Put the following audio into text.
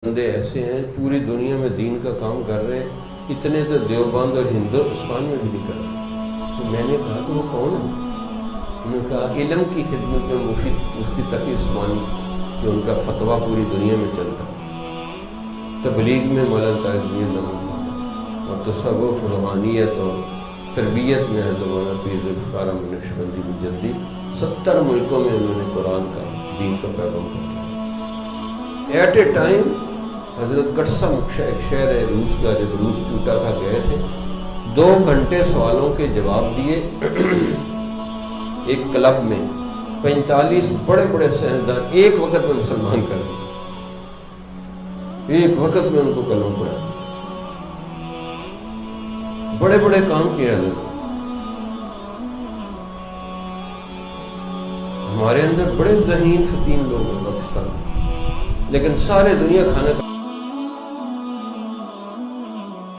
بندے ایسے ہیں پوری دنیا میں دین کا کام کر رہے ہیں، اتنے تو دیوبند اور ہندوستان میں بھی نہیں کر رہے۔ تو میں نے کہا کہ وہ کون ہے؟ انہوں نے کہا علم کی خدمت میں مفتی تقی عثمانی، جو ان کا فتویٰ پوری دنیا میں چلتا ہے، تبلیغ میں مولانا طارق میاں نعمت، اور تصوف، روحانیت اور تربیت میں حضرت مولانا پیر ذوالفقار احمد نقشبندی مجددی، 70 ملکوں میں انہوں نے قرآن کا دین کا پیغام کیا۔ ایٹ اے ٹائم حضرت قٹسم ایک شہر ہے روس کا، جب روس ٹوٹا تھا گئے تھے، 2 گھنٹے سوالوں کے جواب دیے ایک کلب میں، 45 بڑے بڑے سائنسدان ایک وقت میں مسلمان کر دیے، ایک وقت میں ان کو کلمہ پڑھا، بڑے بڑے کام کیے حضرت۔ ہمارے اندر بڑے ذہین فتین لوگ ہیں پاکستان، لیکن سارے دنیا کھانے کا